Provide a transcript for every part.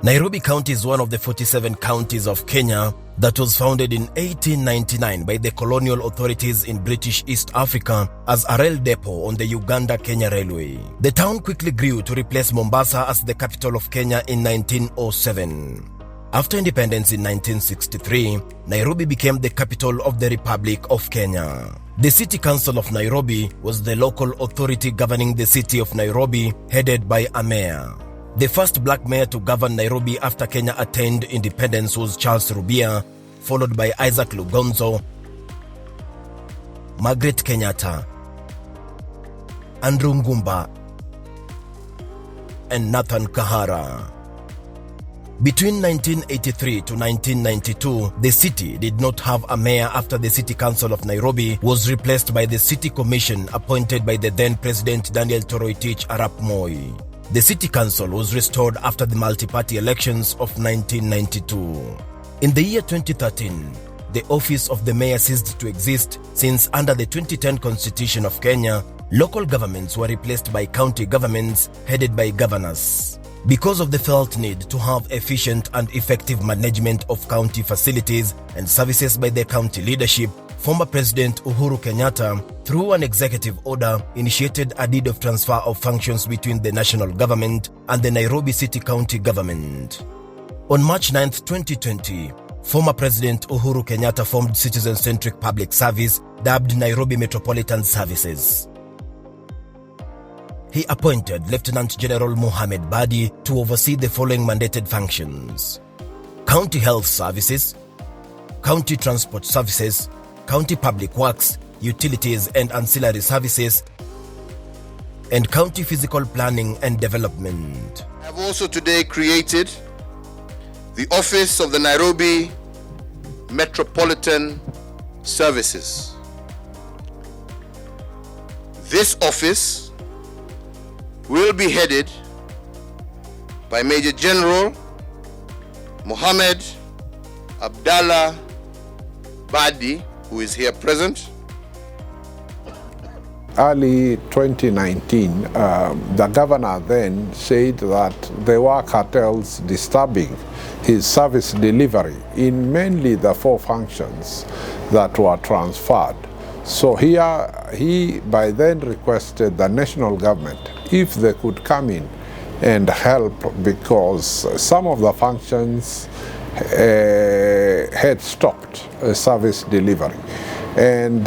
Nairobi County is one of the 47 counties of Kenya that was founded in 1899 by the colonial authorities in British East Africa as a rail depot on the Uganda-Kenya Railway. The town quickly grew to replace Mombasa as the capital of Kenya in 1907. After independence in 1963, Nairobi became the capital of the Republic of Kenya. The City Council of Nairobi was the local authority governing the city of Nairobi, headed by a mayor. The first black mayor to govern Nairobi after Kenya attained independence was Charles Rubia, followed by Isaac Lugonzo, Margaret Kenyatta, Andrew Ngumba, and Nathan Kahara. Between 1983 to 1992, the city did not have a mayor after the City Council of Nairobi was replaced by the City Commission appointed by the then President Daniel Toroitich Arap Moi. The City Council was restored after the multi-party elections of 1992. In the year 2013, the office of the mayor ceased to exist since under the 2010 Constitution of Kenya, local governments were replaced by county governments headed by governors. Because of the felt need to have efficient and effective management of county facilities and services by the county leadership, former President Uhuru Kenyatta, through an executive order, initiated a deed of transfer of functions between the national government and the Nairobi City County government. On March 9, 2020, former President Uhuru Kenyatta formed citizen-centric public service dubbed Nairobi Metropolitan Services. He appointed Lieutenant General Mohamed Badi to oversee the following mandated functions: County Health Services, County Transport Services, County Public Works, Utilities and Ancillary Services, and County Physical Planning and Development. I have also today created the Office of the Nairobi Metropolitan Services. This office will be headed by Major General Mohamed Abdallah Badi, who is here present. Early 2019, the governor then said that there were cartels disturbing his service delivery in mainly the 4 functions that were transferred. So he by then requested the national government if they could come in and help, because some of the functions had stopped service delivery. And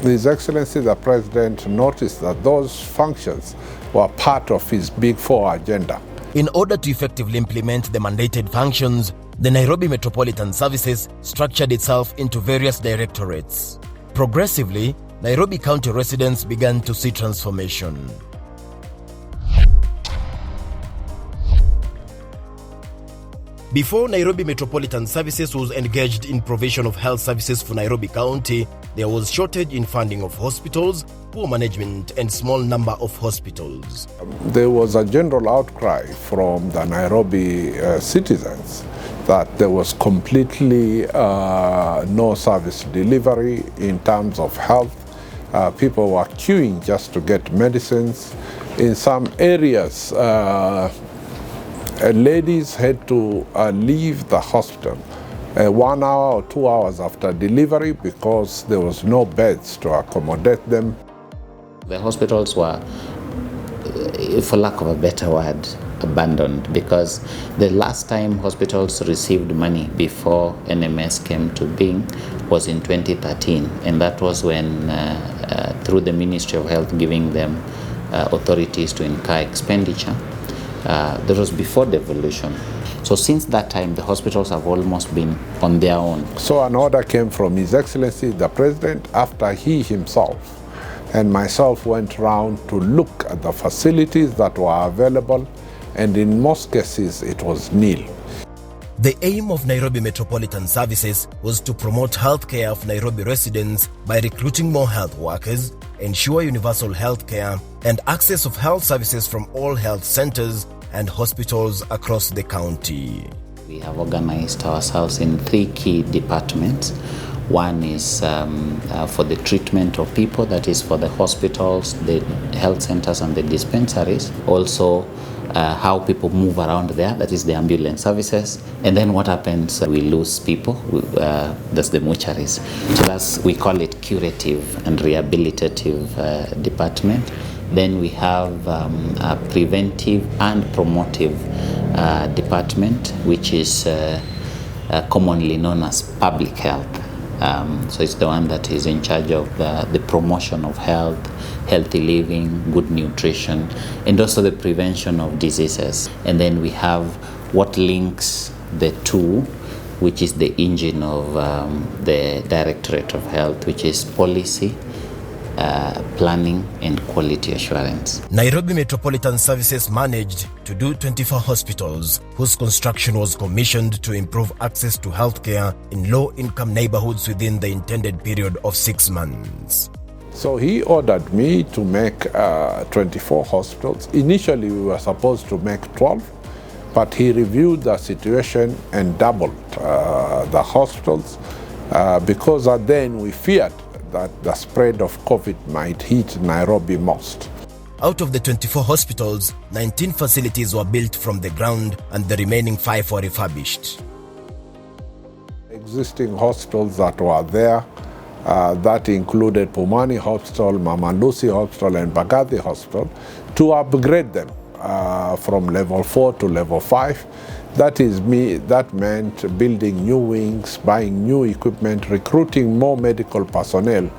His Excellency the President noticed that those functions were part of his Big 4 agenda. In order to effectively implement the mandated functions, the Nairobi Metropolitan Services structured itself into various directorates. Progressively, Nairobi County residents began to see transformation. Before Nairobi Metropolitan Services was engaged in provision of health services for Nairobi County, there was shortage in funding of hospitals, poor management, and small number of hospitals. There was a general outcry from the Nairobi citizens that there was completely no service delivery in terms of health. People were queuing just to get medicines. In some areas, ladies had to leave the hospital 1 hour or 2 hours after delivery because there was no beds to accommodate them. The hospitals were, for lack of a better word, abandoned, because the last time hospitals received money before NMS came to being was in 2013, and that was when through the Ministry of Health giving them authorities to incur expenditure. That was before devolution. So since that time, the hospitals have almost been on their own. So an order came from His Excellency the President after he himself and myself went round to look at the facilities that were available, and in most cases it was nil. The aim of Nairobi Metropolitan Services was to promote healthcare of Nairobi residents by recruiting more health workers, ensure universal healthcare, and access of health services from all health centers and hospitals across the county. We have organized ourselves in 3 key departments. One is for the treatment of people, that is for the hospitals, the health centers and the dispensaries. Also how people move around there, that is the ambulance services. And then what happens, we lose people, that's the mortuaries. So that's, we call it curative and rehabilitative department. Then we have a preventive and promotive department, which is commonly known as public health. So it's the one that is in charge of the promotion of health, healthy living, good nutrition, and also the prevention of diseases. And then we have what links the two, which is the engine of the Directorate of Health, which is policy, planning and quality assurance. Nairobi Metropolitan Services managed to do 24 hospitals whose construction was commissioned to improve access to healthcare in low-income neighborhoods within the intended period of 6 months. So he ordered me to make 24 hospitals. Initially, we were supposed to make 12, but he reviewed the situation and doubled the hospitals because then we feared that the spread of COVID might hit Nairobi most. Out of the 24 hospitals, 19 facilities were built from the ground and the remaining 5 were refurbished. Existing hospitals that were there, that included Pumani Hospital, Mama Lucy Hospital and Bagathi Hospital, to upgrade them from level 4 to level 5. That meant building new wings, buying new equipment, recruiting more medical personnel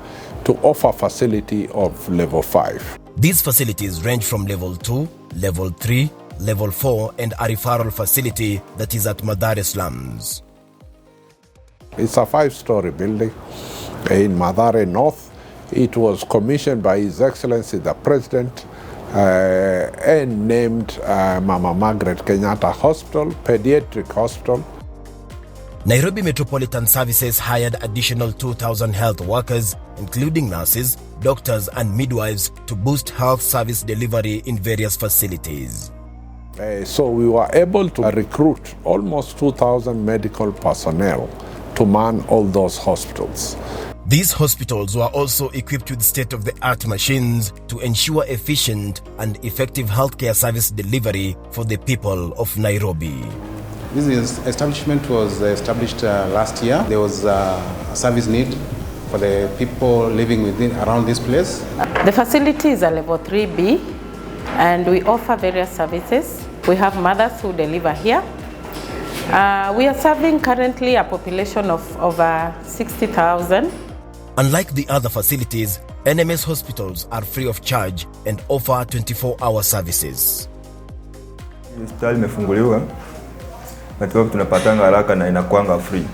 to offer facility of level 5. These facilities range from level 2, level 3, level 4 and a referral facility that is at Mathare slums. It's a 5-story building in Mathare North. It was commissioned by His Excellency the President and named Mama Margaret Kenyatta Hospital, Pediatric Hospital. Nairobi Metropolitan Services hired additional 2,000 health workers, including nurses, doctors and midwives, to boost health service delivery in various facilities. So we were able to recruit almost 2,000 medical personnel to man all those hospitals. These hospitals were also equipped with state-of-the-art machines to ensure efficient and effective healthcare service delivery for the people of Nairobi. This establishment was established last year. There was a service need for the people living around this place. The facility is a level 3B and we offer various services. We have mothers who deliver here. We are serving currently a population of over 60,000. Unlike the other facilities, NMS hospitals are free of charge and offer 24-hour services. Hospitali imefunguliwa, matibabu tunapatanga haraka na inakuanga free.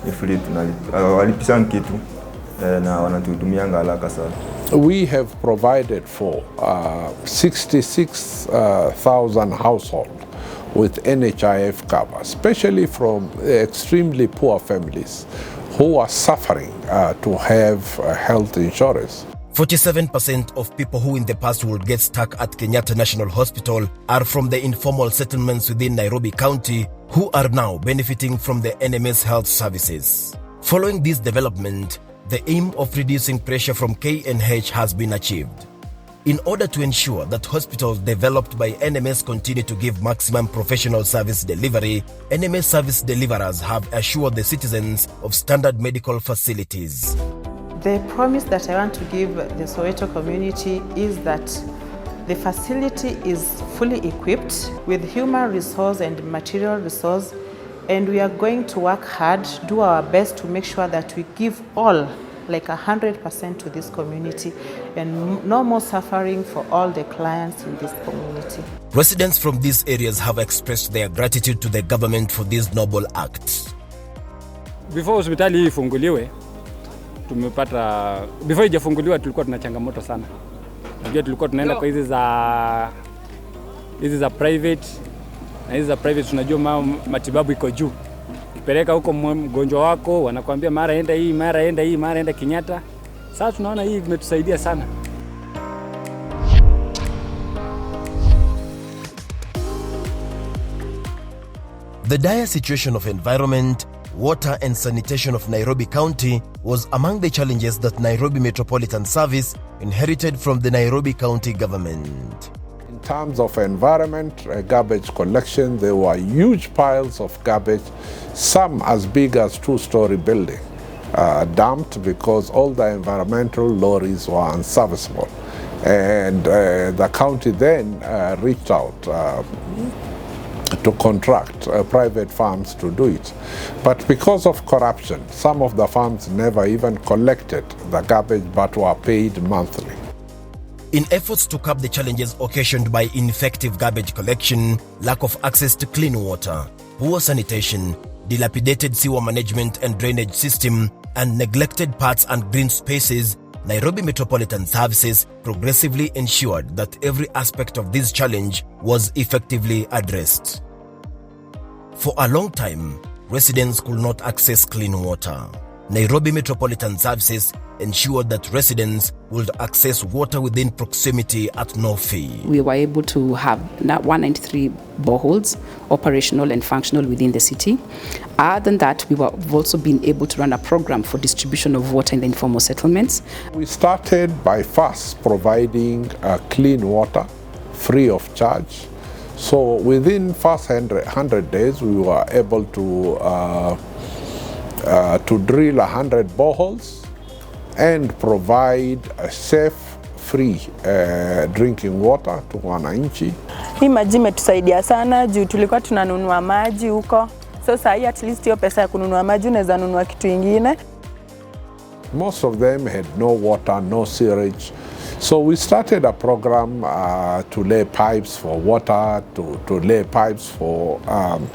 Ni free, walipisanga kitu na wanatuhudumianga haraka sana. We have provided for 66,000 households with NHIF cover, especially from extremely poor families who are suffering to have health insurance. 47% of people who in the past would get stuck at Kenyatta National Hospital are from the informal settlements within Nairobi County who are now benefiting from the NMS health services. Following this development, the aim of reducing pressure from KNH has been achieved. In order to ensure that hospitals developed by NMS continue to give maximum professional service delivery, NMS service deliverers have assured the citizens of standard medical facilities. The promise that I want to give the Soweto community is that the facility is fully equipped with human resource and material resource, and we are going to work hard, do our best to make sure that we give all, like 100% to this community, and no more suffering for all the clients in this community. Residents from these areas have expressed their gratitude to the government for this noble act. Before hospitali hii ifunguliwe, before ijafunguliwa tulikuwa tuna changamoto sana. Unajua tulikuwa tunaenda kwa hizi za private, na hizi za private tunajua matibabu iko juu. Peleka huko mgonjwa wako, wanakuambia mara enda hii, mara enda hii, mara enda Kenyatta. Sasa tunaona hii imetusaidia sana. The dire situation of environment, water and sanitation of Nairobi County was among the challenges that Nairobi Metropolitan Service inherited from the Nairobi County government. In terms of environment, garbage collection, there were huge piles of garbage, some as big as two-story building, dumped because all the environmental lorries were unserviceable. And the county then reached out to contract private farms to do it. But because of corruption, some of the farms never even collected the garbage but were paid monthly. In efforts to curb the challenges occasioned by ineffective garbage collection, lack of access to clean water, poor sanitation, dilapidated sewer management and drainage system, and neglected parks and green spaces, Nairobi Metropolitan Services progressively ensured that every aspect of this challenge was effectively addressed. For a long time, residents could not access clean water. Nairobi Metropolitan Services ensured that residents would access water within proximity at no fee. We were able to have 193 boreholes operational and functional within the city. Other than that, we've also been able to run a program for distribution of water in the informal settlements. We started by first providing clean water free of charge. So within first 100 days, we were able to drill 100 boreholes and provide a safe, free drinking water to wananchi. Hii maji imetusaidia sana juu tulikuwa tunanunua maji huko. So saa hii at least hiyo pesa ya kununua maji unaweza nunua kitu ingine. Most of them had no water, no sewage. So we started a program to lay pipes for water, to lay pipes for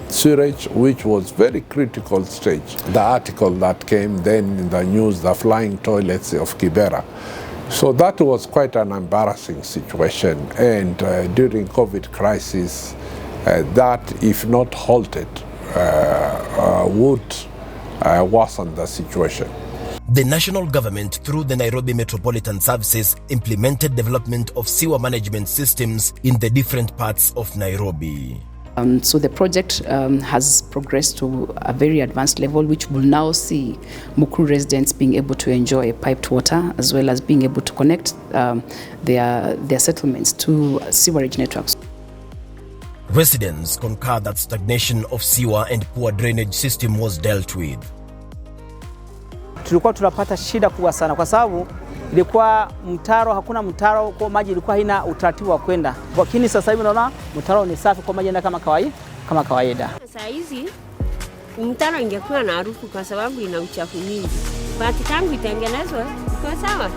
sewage, which was very critical stage. The article that came then in the news, the flying toilets of Kibera. So that was quite an embarrassing situation. And during COVID crisis, that, if not halted, would worsen the situation. The national government, through the Nairobi Metropolitan Services, implemented development of sewer management systems in the different parts of Nairobi. So the project has progressed to a very advanced level, which will now see Mukuru residents being able to enjoy piped water, as well as being able to connect their settlements to sewerage networks. Residents concur that stagnation of sewer and poor drainage system was dealt with. Tulikuwa tunapata shida kubwa sana kwa sababu ilikuwa mtaro, hakuna mtaro, kwa maji ilikuwa haina utaratibu wa kwenda. Lakini sasa hivi naona mtaro ni safi, kwa maji yanaenda kama kawaida. Sasa hizi mtaro ingekuwa na harufu kwa sababu ina uchafu mingi. But tangu itengenezwe iko sawa.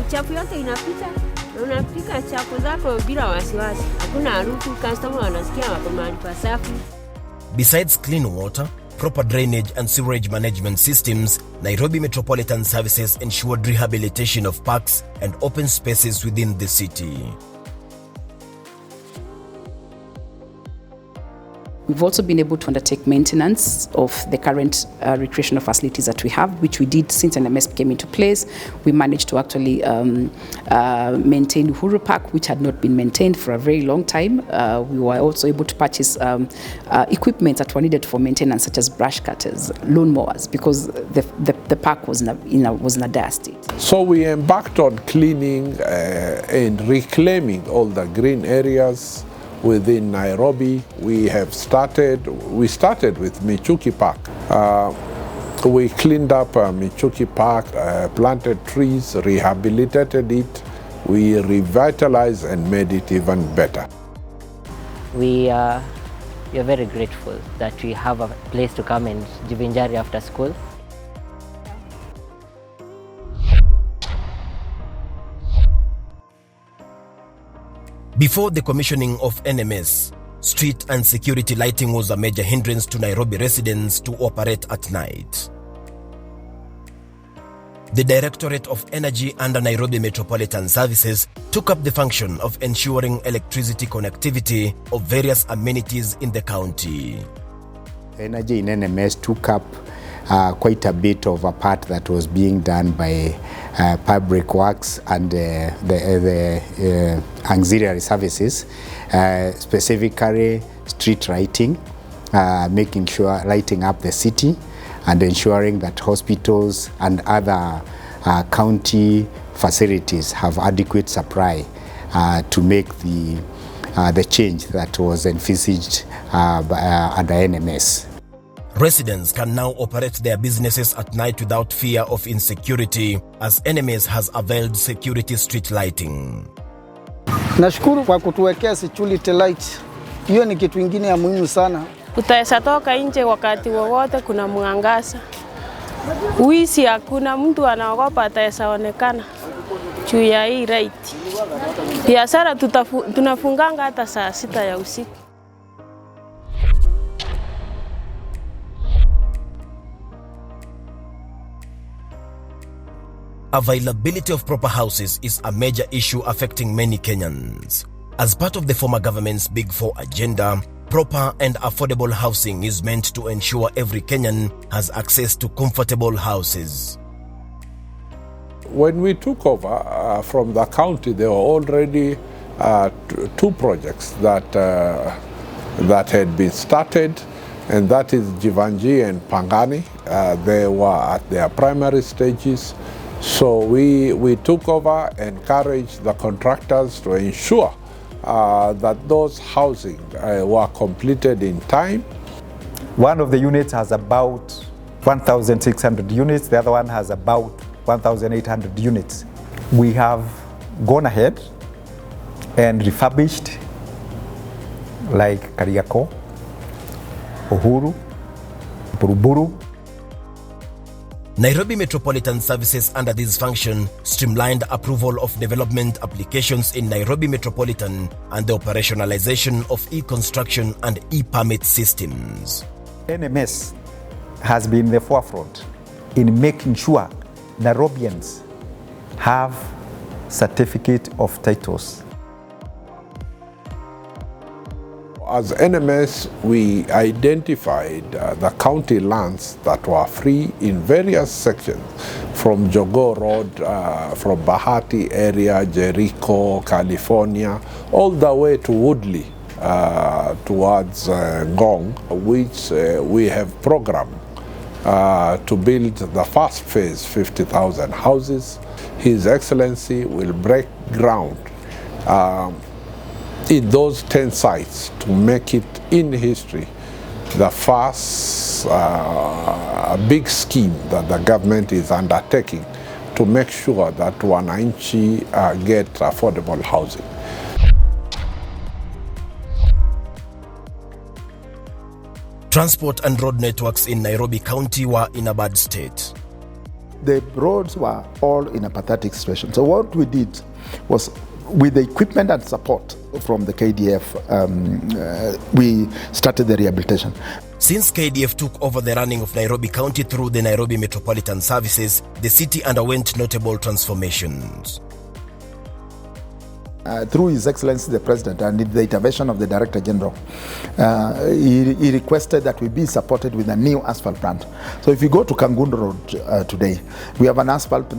Uchafu yote inapita na unapika chapo zako bila wasiwasi. Hakuna harufu, customer wanasikia wako mahali pasafi. Besides clean water, proper drainage and sewerage management systems, Nairobi Metropolitan Services ensured rehabilitation of parks and open spaces within the city. We've also been able to undertake maintenance of the current recreational facilities that we have, which we did since NMS came into place. We managed to actually maintain Uhuru Park, which had not been maintained for a very long time. We were also able to purchase equipment that were needed for maintenance, such as brush cutters, lawn mowers, because the park was in a dire state. So we embarked on cleaning and reclaiming all the green areas within Nairobi. We started with Michuki Park. We cleaned up Michuki Park, planted trees, rehabilitated it. We revitalized and made it even better. We are very grateful that we have a place to come and jivinjari after school. Before the commissioning of NMS, street and security lighting was a major hindrance to Nairobi residents to operate at night. The Directorate of Energy under Nairobi Metropolitan Services took up the function of ensuring electricity connectivity of various amenities in the county. Energy in NMS took up quite a bit of a part that was being done by public works and the auxiliary services, specifically street lighting, making sure lighting up the city and ensuring that hospitals and other county facilities have adequate supply to make the the change that was envisaged under NMS. Residents can now operate their businesses at night without fear of insecurity, as NMS has availed security street lighting. Nashukuru kwa kutuwekea security light. Hiyo ni kitu kingine ya muhimu sana. Utaweza toka nje wakati wowote, kuna mwangaza. Uisi hakuna, mtu anaogopa ataweza onekana juu ya hii light. Biashara tunafunganga hata saa 6 ya usiku. Availability of proper houses is a major issue affecting many Kenyans. As part of the former government's Big Four agenda, proper and affordable housing is meant to ensure every Kenyan has access to comfortable houses. When we took over from the county, there were already 2 projects that had been started, and that is Jivanji and Pangani. They were at their primary stages. So we took over, encouraged the contractors to ensure that those housing were completed in time. One of the units has about 1,600 units, the other one has about 1,800 units. We have gone ahead and refurbished like Kariako, Uhuru, Buruburu. Nairobi Metropolitan Services under this function streamlined approval of development applications in Nairobi Metropolitan and the operationalization of e-construction and e-permit systems. NMS has been in the forefront in making sure Nairobians have certificate of titles. As NMS, we identified the county lands that were free in various sections, from Jogoo Road, from Bahati area, Jericho, California, all the way to Woodley towards Ngong, which we have programmed to build the first phase, 50,000 houses. His Excellency will break ground in those 10 sites to make it in history the first big scheme that the government is undertaking to make sure that wananchi get affordable housing. Transport and road networks in Nairobi County were in a bad state. The roads were all in a pathetic situation. So what we did was, with the equipment and support from the KDF, we started the rehabilitation. Since KDF took over the running of Nairobi County through the Nairobi Metropolitan Services, the city underwent notable transformations. Through His Excellency the President and the intervention of the Director General, he requested that we be supported with a new asphalt plant. So if you go to Kangun Road today, we have an asphalt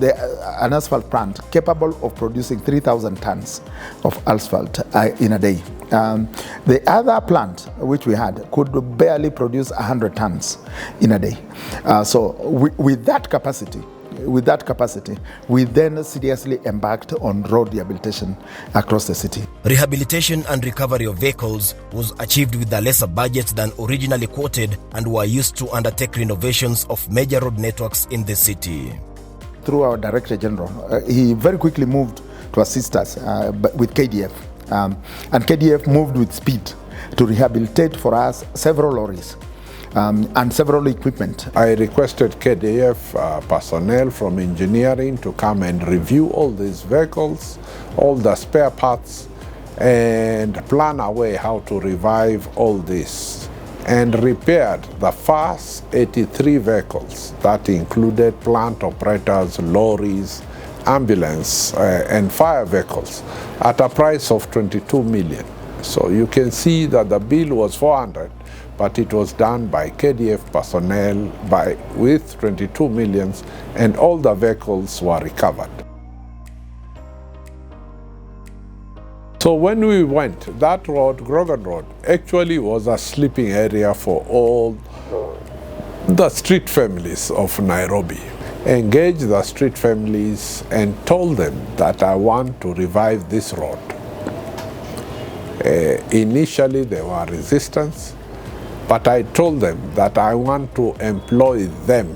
plant capable of producing 3,000 tons of asphalt in a day. The other plant which we had could barely produce 100 tons in a day. So with that capacity, we then seriously embarked on road rehabilitation across the city. Rehabilitation and recovery of vehicles was achieved with a lesser budget than originally quoted and were used to undertake renovations of major road networks in the city. Through our Director General, he very quickly moved to assist us with KDF. And KDF moved with speed to rehabilitate for us several lorries and several equipment. I requested KDF personnel from engineering to come and review all these vehicles, all the spare parts, and plan a way how to revive all this. And repaired the first 83 vehicles that included plant operators, lorries, ambulance, and fire vehicles at a price of 22 million. So you can see that the bill was 400, but it was done by KDF personnel with 22 millions, and all the vehicles were recovered. So when we went, that road, Grogan Road, actually was a sleeping area for all the street families of Nairobi. Engaged the street families and told them that I want to revive this road. Initially there were resistance, but I told them that I want to employ them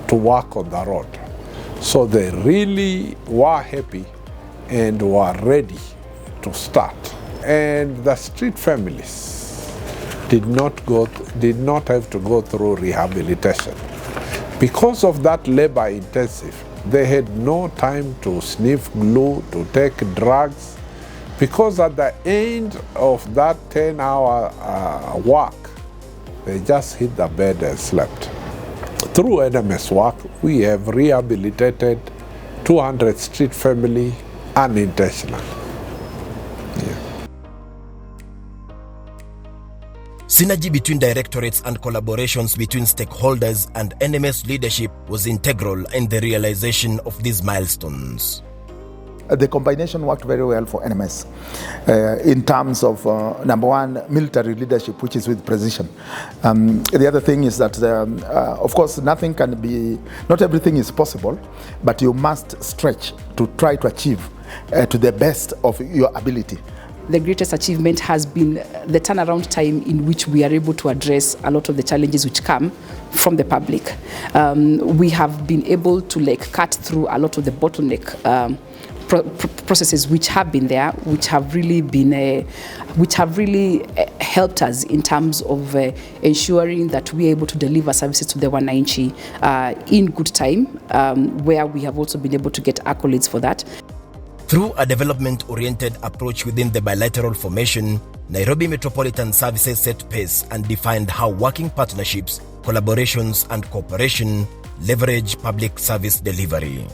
to work on the road. So they really were happy and were ready to start. And the street families did not have to go through rehabilitation. Because of that labor intensive, they had no time to sniff glue, to take drugs, because at the end of that 10-hour work, they just hit the bed and slept. Through NMS work, we have rehabilitated 200 street family unintentionally. Synergy between directorates and collaborations between stakeholders and NMS leadership was integral in the realization of these milestones. The combination worked very well for NMS in terms of, number one, military leadership, which is with precision. The other thing is that, of course, not everything is possible, but you must stretch to try to achieve to the best of your ability. The greatest achievement has been the turnaround time in which we are able to address a lot of the challenges which come from the public. We have been able to cut through a lot of the bottleneck processes which have been there, which have really helped us in terms of ensuring that we are able to deliver services to the wananchi in good time, where we have also been able to get accolades for that. Through a development-oriented approach within the bilateral formation, Nairobi Metropolitan Services set pace and defined how working partnerships, collaborations, and cooperation leverage public service delivery.